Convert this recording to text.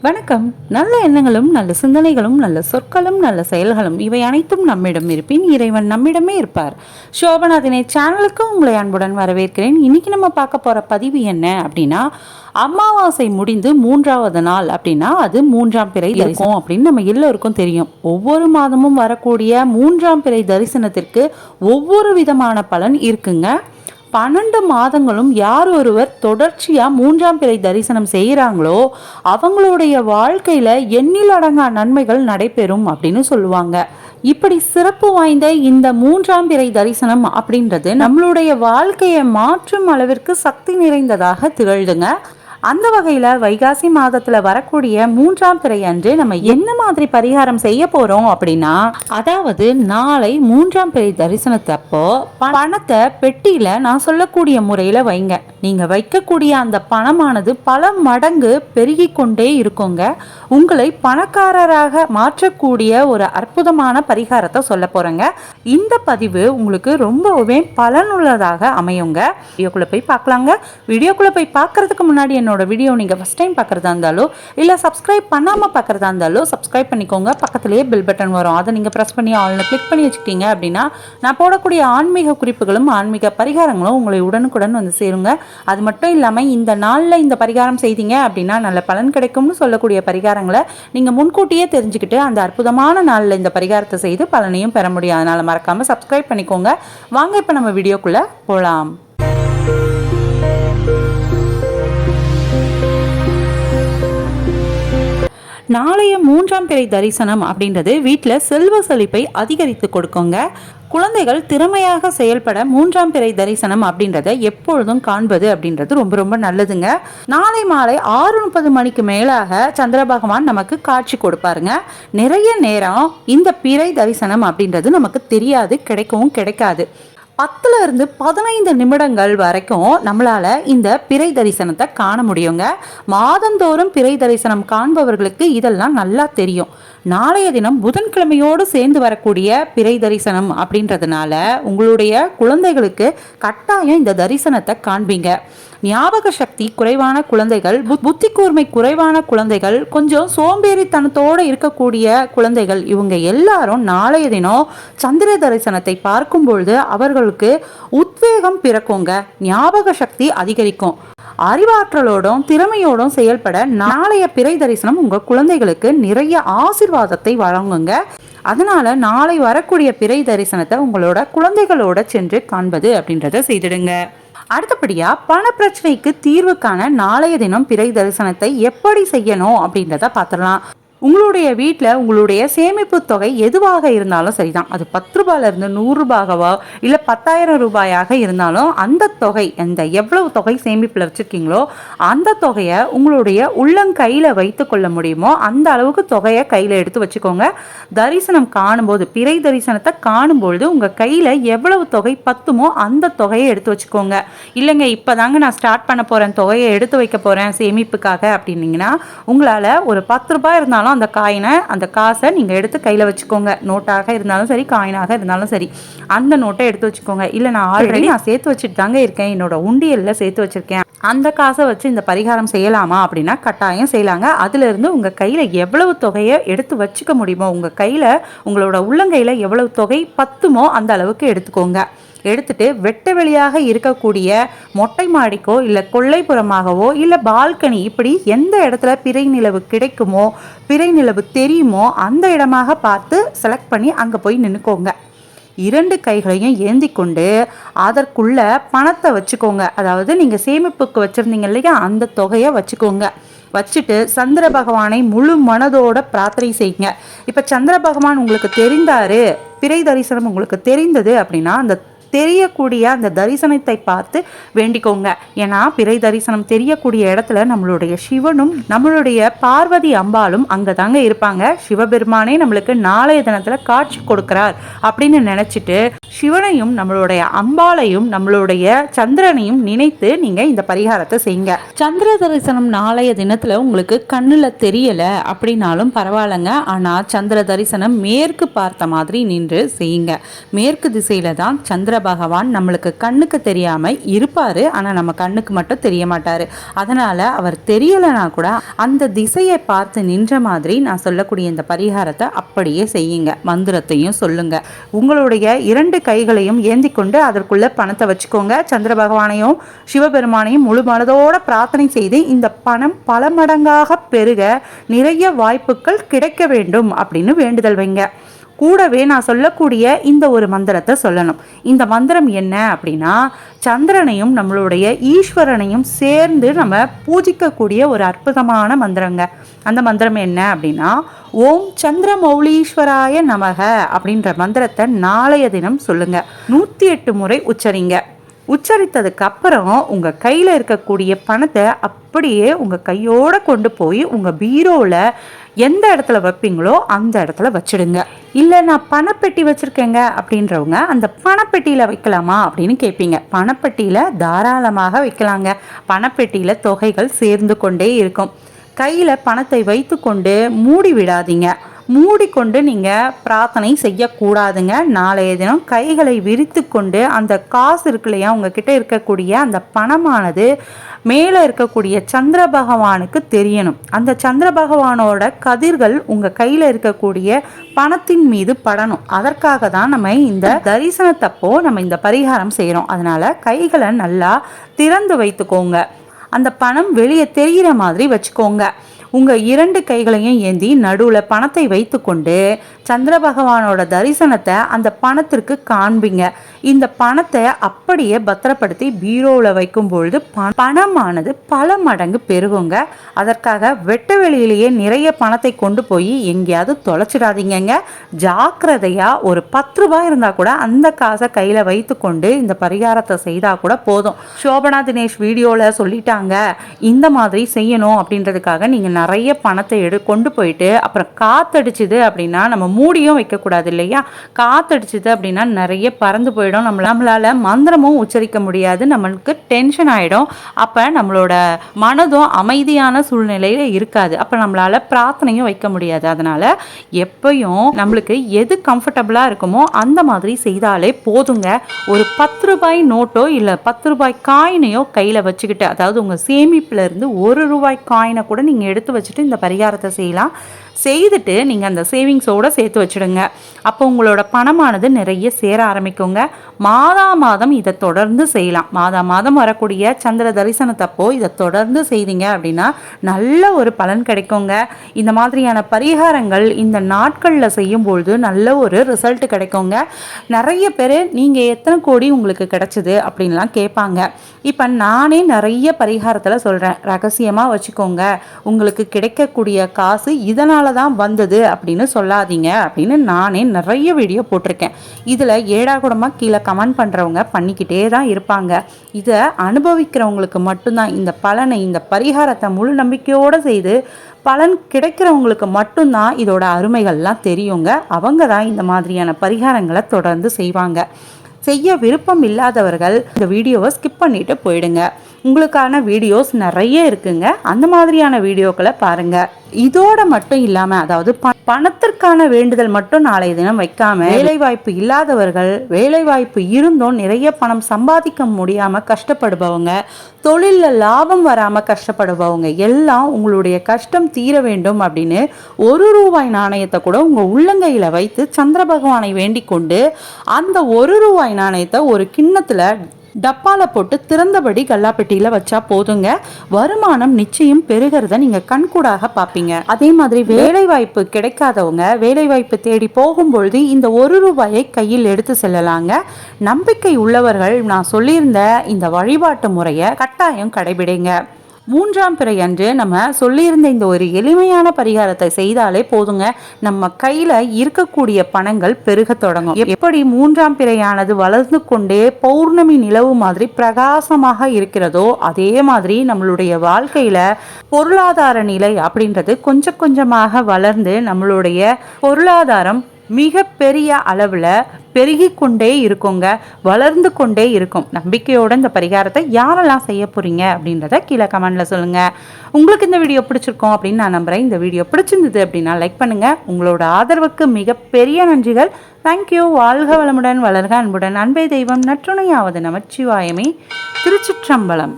வணக்கம். நல்ல எண்ணங்களும் நல்ல சிந்தனைகளும் நல்ல சொற்களும் நல்ல செயல்களும் இவை அனைத்தும் நம்மிடம் இருப்பின் இறைவன் நம்மிடமே இருப்பார். சோபநாதினை சேனலுக்கு உங்களை அன்புடன் வரவேற்கிறேன். இன்னைக்கு நம்ம பார்க்க போற பதிவு என்ன அப்படின்னா, அமாவாசை முடிந்து 3வது நாள் அப்படின்னா அது 3ஆம் பிறை தரிசனம் அப்படின்னு நம்ம எல்லோருக்கும் தெரியும். ஒவ்வொரு மாதமும் வரக்கூடிய 3ஆம் பிறை தரிசனத்திற்கு ஒவ்வொரு விதமான பலன் இருக்குங்க. 12 மாதங்களும் யார் ஒருவர் தொடர்ச்சியா 3ஆம் பிறை தரிசனம் செய்யறாங்களோ அவங்களுடைய வாழ்க்கையில எண்ணில் அடங்கா நன்மைகள் நடைபெறும் அப்படின்னு சொல்லுவாங்க. இப்படி சிறப்பு வாய்ந்த இந்த 3ஆம் பிறை தரிசனம் அப்படின்றது நம்மளுடைய வாழ்க்கையை மாற்றும் அளவிற்கு சக்தி நிறைந்ததாக திகழ்துங்க. அந்த வகையில வைகாசி மாதத்துல வரக்கூடிய 3ஆம் பிறை அன்று நம்ம என்ன மாதிரி பரிகாரம் செய்ய போறோம் அப்படின்னா, அதாவது நாளை 3ஆம் பிறை தரிசனத்தப்போ பணத்தை பெட்டியில நான் சொல்லக்கூடிய முறையில வைங்க. நீங்க வைக்கக்கூடிய அந்த பணமானது பல மடங்கு பெருகி கொண்டே இருக்குங்க. உங்களை பணக்காரராக மாற்றக்கூடிய ஒரு அற்புதமான பரிகாரத்தை சொல்ல போறேங்க. இந்த பதிவு உங்களுக்கு ரொம்பவே பலனுள்ளதாக அமையுங்க. வீடியோக்குள்ள போய் பார்க்கலாங்க. வீடியோக்குள்ள போய் பார்க்கறதுக்கு முன்னாடி என்னோட வீடியோ நீங்க ஃபர்ஸ்ட் டைம் பார்க்கறதா இருந்தாலோ இல்ல சப்ஸ்கிரைப் பண்ணாம பார்க்கறதா இருந்தாலோ சப்ஸ்கிரைப் பண்ணிக்கோங்க. பக்கத்திலேயே பெல் பட்டன் வரும், அதை நீங்க பிரஸ் பண்ணி ஆல்னு கிளிக் பண்ணி வச்சுக்கிட்டீங்க அப்படின்னா நான் போடக்கூடிய ஆன்மீக குறிப்புகளும் ஆன்மீக பரிகாரங்களும் உங்களை உடனுக்குடன் வந்து சேருங்க. அது மட்டும் இல்லாம இந்த நாள்ல இந்த பரிகாரம் செய்தீங்க அப்படின்னா நல்ல பலன் கிடைக்கும்னு சொல்லக்கூடிய பரிகாரங்களை நீங்க முன்கூட்டியே தெரிஞ்சுக்கிட்டு அந்த அற்புதமான நாள்ல இந்த பரிகாரத்தை செய்து பலனையும் பெற முடியும். அதனால மறக்காம சப்ஸ்கிரைப் பண்ணிக்கோங்க. வாங்க இப்ப நம்ம வீடியோக்குள்ள போலாம். நாளைய 3ஆம் பிறை தரிசனம் அப்படின்றது வீட்டில் செல்வ செழிப்பை அதிகரித்து கொடுக்குங்க. குழந்தைகள் திறமையாக செயல்பட 3ஆம் பிறை தரிசனம் அப்படின்றத எப்பொழுதும் காண்பது அப்படின்றது ரொம்ப ரொம்ப நல்லதுங்க. நாளை மாலை 6:30 மணிக்கு மேலாக சந்திர பகவான் நமக்கு காட்சி கொடுப்பாருங்க. நிறைய நேரம் இந்த பிறை தரிசனம் அப்படின்றது நமக்கு தெரியாது, கிடைக்கவும் கிடைக்காது. 10 இருந்து 15 நிமிடங்கள் வரைக்கும் நம்மளால இந்த பிறை தரிசனத்தை காண முடியுங்க. மாதந்தோறும் பிறை தரிசனம் காண்பவர்களுக்கு இதெல்லாம் நல்லா தெரியும். நாளைய தினம் புதன்கிழமையோடு சேர்ந்து வரக்கூடிய பிறை தரிசனம் அப்படின்றதுனால உங்களுடைய குழந்தைகளுக்கு கட்டாயம் இந்த தரிசனத்தை காண்பீங்க. ஞாபக சக்தி குறைவான குழந்தைகள், புத்தி கூர்மை குறைவான குழந்தைகள், கொஞ்சம் சோம்பேறித்தனத்தோடு இருக்கக்கூடிய குழந்தைகள், இவங்க எல்லாரும் நாளைய தினம் சந்திர தரிசனத்தை பார்க்கும் பொழுது அவர்களுக்கு உத்வேகம் பிறக்குங்க. ஞாபக சக்தி அதிகரிக்கும். அறிவாற்றலோடும் திறமையோடும் செயல்பட நாளைய பிறை தரிசனம் உங்க குழந்தைகளுக்கு நிறைய ஆசீர்வாதத்தை வழங்குங்க. அதனால நாளை வரக்கூடிய பிறை தரிசனத்தை உங்களோட குழந்தைகளோட சென்று காண்பது அப்படின்றத செய்திடுங்க. அடுத்தபடியா பண பிரச்சனைக்கு தீர்வு காண நாளைய தினம் பிறை தரிசனத்தை எப்படி செய்யணும் அப்படின்றத பார்த்துடலாம். உங்களுடைய வீட்டில் உங்களுடைய சேமிப்பு தொகை எதுவாக இருந்தாலும் சரிதான், அது 10 ரூபாயிலிருந்து 100 ரூபாகவோ இல்லை 10,000 ரூபாயாக இருந்தாலும் அந்த தொகை, அந்த எவ்வளவு தொகை சேமிப்பில் வச்சுருக்கீங்களோ அந்த தொகையை உங்களுடைய உள்ளங்கையில் வைத்து கொள்ள முடியுமோ அந்த அளவுக்கு தொகையை கையில் எடுத்து வச்சுக்கோங்க. தரிசனம் காணும்போது, பிறை தரிசனத்தை காணும்பொழுது உங்கள் கையில் எவ்வளவு தொகை பத்துமோ அந்த தொகையை எடுத்து வச்சுக்கோங்க. இல்லைங்க இப்போ தாங்க நான் ஸ்டார்ட் பண்ண போகிறேன், தொகையை எடுத்து வைக்க போகிறேன் சேமிப்புக்காக அப்படின்னீங்கன்னா உங்களால் ஒரு 10 ரூபாய் இருந்தாலும் அந்த காசை நீங்கள் எடுத்து கையில் வச்சுக்கோங்க. நோட்டாக இருந்தாலும் சரி, காயினாக இருந்தாலும் சரி, அந்த நோட்டை எடுத்து வச்சுக்கோங்க. இல்லை நான் ஆல்ரெடி சேர்த்து வச்சுட்டு தாங்க இருக்கேன், என்னோட உண்டியலில் சேர்த்து வச்சுருக்கேன், அந்த காசை வச்சு இந்த பரிகாரம் செய்யலாமா அப்படின்னா கட்டாயம் செய்யலாங்க. அதிலிருந்து உங்கள் கையில் எவ்வளவு தொகையை எடுத்து வச்சுக்க முடியுமோ, உங்கள் கையில் உங்களோட உள்ளங்கையில் எவ்வளவு தொகை பத்துமோ அந்த அளவுக்கு எடுத்துக்கோங்க. எடுத்துட்டு வெட்ட வெளியாக இருக்கக்கூடிய மொட்டை மாடிக்கோ இல்லை கொல்லைப்புறமாகவோ இல்லை பால்கனி, இப்படி எந்த இடத்துல பிறை நிலவு கிடைக்குமோ, பிறை நிலவு தெரியுமோ அந்த இடமாக பார்த்து செலக்ட் பண்ணி அங்கே போய் நின்றுக்கோங்க. 2 கைகளையும் ஏந்தி கொண்டு அதற்குள்ள பணத்தை வச்சுக்கோங்க. அதாவது நீங்கள் சேமிப்புக்கு வச்சுருந்தீங்க இல்லையா, அந்த தொகையை வச்சுக்கோங்க. வச்சுட்டு சந்திர பகவானை முழு மனதோட பிரார்த்தனை செய்யுங்க. இப்போ சந்திர பகவான் உங்களுக்கு தெரிந்தாரு, பிறை தரிசனம் உங்களுக்கு தெரிந்தது அப்படின்னா அந்த தெரியக்கூடிய அந்த தரிசனத்தை பார்த்து வேண்டிக்கோங்க. ஏன்னா பிறை தரிசனம் தெரியக்கூடிய இடத்துல நம்மளுடைய சிவனும் நம்மளுடைய பார்வதி அம்பாலும் அங்கே தாங்க இருப்பாங்க. சிவபெருமானே நம்மளுக்கு நாளைய தினத்தில் காட்சி கொடுக்கிறார் அப்படின்னு நினச்சிட்டு சிவனையும் நம்மளுடைய அம்பாளையும் நம்மளுடைய சந்திரனையும் நினைத்து நீங்கள் இந்த பரிகாரத்தை செய்யுங்க. சந்திர தரிசனம் நாளைய தினத்தில் உங்களுக்கு கண்ணில் தெரியலை அப்படின்னாலும் பரவாயில்லைங்க. ஆனால் சந்திர தரிசனம் மேற்கு பார்த்த மாதிரி நின்று செய்யுங்க. மேற்கு திசையில தான் சந்திர பகவான் நம்மளுக்கு கண்ணுக்கு தெரியாமல் இருப்பார், ஆனால் நம்ம கண்ணுக்கு மட்டும் தெரிய மாட்டார். அதனால் அவர் தெரியலைனா கூட அந்த திசையை பார்த்து நின்ற மாதிரி நான் சொல்லக்கூடிய இந்த பரிகாரத்தை அப்படியே செய்யுங்க. மந்திரத்தையும் சொல்லுங்க. உங்களுடைய 2 கைகளையும் ஏந்தி கொண்டு அதற்குள்ள பணத்தை வச்சுக்கோங்க. சந்திர பகவானையும் சிவபெருமானையும் முழு மனதோட பிரார்த்தனை செய்து இந்த பணம் பல மடங்காக பெருக நிறைய வாய்ப்புகள் கிடைக்க வேண்டும் அப்படின்னு வேண்டுதல் வைங்க. கூடவே நான் சொல்லக்கூடிய இந்த ஒரு மந்திரத்தை சொல்லணும். இந்த மந்திரம் என்ன அப்படின்னா, சந்திரனையும் நம்மளுடைய ஈஸ்வரனையும் சேர்ந்து நம்ம பூஜிக்கக்கூடிய ஒரு அற்புதமான மந்திரங்க. அந்த மந்திரம் என்ன அப்படின்னா, ஓம் சந்திரமௌலீஸ்வராய நமக அப்படின்ற மந்திரத்தை நாளைய தினம் சொல்லுங்க. 108 முறை உச்சரிங்க. உச்சரித்ததுக்கு அப்புறம் உங்கள் கையில் இருக்கக்கூடிய பணத்தை அப்படியே உங்கள் கையோடு கொண்டு போய் உங்கள் பீரோவில் எந்த இடத்துல வைப்பீங்களோ அந்த இடத்துல வச்சிடுங்க. இல்லை நான் பணப்பெட்டி வச்சுருக்கேங்க அப்படின்றவங்க அந்த பணப்பெட்டியில் வைக்கலாமா அப்படின்னு கேட்பீங்க. பணப்பெட்டியில் தாராளமாக வைக்கலாங்க. பணப்பெட்டியில் தொகைகள் சேர்ந்து கொண்டே இருக்கும். கையில் பணத்தை வைத்து கொண்டு மூடி விடாதீங்க. மூடிக்கொண்டு நீங்கள் பிரார்த்தனை செய்யக்கூடாதுங்க. நாளைய தினம் கைகளை விரித்து கொண்டு அந்த காசு இருக்கு இல்லையா, உங்ககிட்ட இருக்கக்கூடிய அந்த பணமானது மேலே இருக்கக்கூடிய சந்திர பகவானுக்கு தெரியணும். அந்த சந்திர பகவானோட கதிர்கள் உங்கள் கையில் இருக்கக்கூடிய பணத்தின் மீது படணும். அதற்காக தான் நம்ம இந்த தரிசனத்தப்போ நம்ம இந்த பரிகாரம் செய்கிறோம். அதனால் கைகளை நல்லா திறந்து வைத்துக்கோங்க. அந்த பணம் வெளியே தெரிகிற மாதிரி வச்சுக்கோங்க. உங்கள் 2 கைகளையும் ஏந்தி நடுவில் பணத்தை வைத்து கொண்டு சந்திர பகவானோட தரிசனத்தை அந்த பணத்திற்கு காண்பிங்க. இந்த பணத்தை அப்படியே பத்திரப்படுத்தி பீரோவில் வைக்கும் பொழுது பணமானது பல மடங்கு பெருகுங்க. அதற்காக வெட்ட வெளியிலேயே நிறைய பணத்தை கொண்டு போய் எங்கேயாவது தொலைச்சிடாதீங்க. ஜாக்கிரதையாக ஒரு 10 ரூபாய் இருந்தால் கூட அந்த காசை கையில் வைத்து கொண்டு இந்த பரிகாரத்தை செய்தால் கூட போதும். சோபனா தினேஷ் வீடியோவில் சொல்லிட்டாங்க இந்த மாதிரி செய்யணும் அப்படின்றதுக்காக நீங்கள் நிறைய பணத்தை கொண்டு போயிட்டு அப்புறம் காத்தடிச்சுது அப்படின்னா நம்ம மூடியும் வைக்கக்கூடாது இல்லையா. காத்தடிச்சுது அப்படின்னா நிறைய பறந்து போயிடும். நம்மளால மந்திரமும் உச்சரிக்க முடியாது. நம்மளுக்கு டென்ஷன் ஆகிடும். அப்போ நம்மளோட மனதும் அமைதியான சூழ்நிலையில் இருக்காது. அப்போ நம்மளால பிரார்த்தனையும் வைக்க முடியாது. அதனால் எப்பயும் நம்மளுக்கு எது கம்ஃபர்டபுளாக இருக்குமோ அந்த மாதிரி செய்தாலே போதுங்க. ஒரு 10 ரூபாய் நோட்டோ இல்லை 10 ரூபாய் காயினையோ கையில் வச்சுக்கிட்டு, அதாவது உங்கள் சேமிப்பில் இருந்து 1 ரூபாய் காயினை கூட நீங்கள் எடுத்து வச்சுட்டு இந்த பரிகாரத்தை செய்யலாம். செய்துட்டு நீங்கள் அந்த சேவிங்ஸோடு சேர்த்து வச்சுடுங்க. அப்போ உங்களோட பணமானது நிறைய சேர ஆரம்பிக்குங்க. மாதம் இதை தொடர்ந்து செய்யலாம். மாதம் வரக்கூடிய சந்திர தரிசனத்தப்போ இதை தொடர்ந்து செய்தீங்க அப்படின்னா நல்ல ஒரு பலன் கிடைக்குங்க. இந்த மாதிரியான பரிகாரங்கள் இந்த நாட்களில் செய்யும்பொழுது நல்ல ஒரு ரிசல்ட் கிடைக்குங்க. நிறைய பேர் நீங்கள் எத்தனை கோடி உங்களுக்கு கிடைச்சிது அப்படின்லாம் கேட்பாங்க. இப்போ நானே நிறைய பரிகாரத்தில் சொல்கிறேன். ரகசியமாக வச்சுக்கோங்க. உங்களுக்கு கிடைக்கக்கூடிய காசு இதனால தான் வந்தது அப்படின்னு சொல்லாதீங்க அப்படின்னு நானே நிறைய வீடியோ போட்டிருக்கேன். இதில் ஏடாகூடமாக கீழே கமெண்ட் பண்ணுறவங்க பண்ணிக்கிட்டே தான் இருப்பாங்க. இதை அனுபவிக்கிறவங்களுக்கு மட்டும்தான் இந்த பலனை, இந்த பரிகாரத்தை முழு நம்பிக்கையோடு செய்து பலன் கிடைக்கிறவங்களுக்கு மட்டும்தான் இதோட அருமைகள்லாம் தெரியுங்க. அவங்க தான் இந்த மாதிரியான பரிகாரங்களை தொடர்ந்து செய்வாங்க. செய்ய விருப்பம் இல்லாதவர்கள் இந்த வீடியோவை ஸ்கிப் பண்ணிட்டு போயிடுங்க. உங்களுக்கான வீடியோஸ் நிறைய இருக்குங்க. அந்த மாதிரியான வீடியோக்களை பாருங்கள். இதோட மட்டும் இல்லாமல், அதாவது பணத்திற்கான வேண்டுதல் மட்டும் நாளைய தினம் வைக்காம, வேலைவாய்ப்பு இல்லாதவர்கள், வேலைவாய்ப்பு இருந்தும் நிறைய பணம் சம்பாதிக்க முடியாமல் கஷ்டப்படுபவங்க, தொழிலில் லாபம் வராமல் கஷ்டப்படுபவங்க எல்லாம் உங்களுடைய கஷ்டம் தீர வேண்டும் அப்படின்னு 1 ரூபாய் நாணயத்தை கூட உங்கள் உள்ளங்கையில் வைத்து சந்திர பகவானை வேண்டிக் கொண்டு அந்த 1 ரூபாய் நாணயத்தை ஒரு கிண்ணத்தில் டப்பால போட்டு திறந்தபடி கல்லாப்பெட்டியில் வச்சா போதுங்க. வருமானம் நிச்சயம் பெருகிறத நீங்கள் கண்கூடாக பார்ப்பீங்க. அதே மாதிரி வேலைவாய்ப்பு கிடைக்காதவங்க வேலைவாய்ப்பு தேடி போகும்பொழுது இந்த 1 ரூபாயை கையில் எடுத்து செல்லலாங்க. நம்பிக்கை உள்ளவர்கள் நான் சொல்லியிருந்த இந்த வழிபாட்டு முறையை கட்டாயம் கடைபிடிங்க. 3ஆம் பிறை அன்று நம்ம சொல்லியிருந்த இந்த ஒரு எளிமையான பரிகாரத்தை செய்தாலே போதுங்க. நம்ம கையில் இருக்கக்கூடிய பணங்கள் பெருக தொடங்கும். எப்படி 3ஆம் பிறையானது வளர்ந்து கொண்டே பௌர்ணமி நிலவு மாதிரி பிரகாசமாக இருக்கிறதோ அதே மாதிரி நம்மளுடைய வாழ்க்கையில் பொருளாதார நிலை அப்படின்றது கொஞ்சம் கொஞ்சமாக வளர்ந்து நம்மளுடைய பொருளாதாரம் மிக பெரிய அளவில் பெருகி கொண்டே இருக்குங்க, வளர்ந்து கொண்டே இருக்கும். நம்பிக்கையோட இந்த பரிகாரத்தை யாரெல்லாம் செய்ய போறீங்க அப்படின்றத கீழே கமெண்ட்ல சொல்லுங்க. உங்களுக்கு இந்த வீடியோ பிடிச்சிருக்கோம் அப்படின்னு நான் நம்புறேன். இந்த வீடியோ பிடிச்சிருந்தது அப்படின்னா லைக் பண்ணுங்க. உங்களோட ஆதரவுக்கு மிகப்பெரிய நன்றிகள். தேங்க்யூ. வாழ்க வளமுடன், வளர்க அன்புடன். அன்பே தெய்வம், நற்றுணையாவது நமச்சிவாயமே. திருச்சிற்றம்பலம்.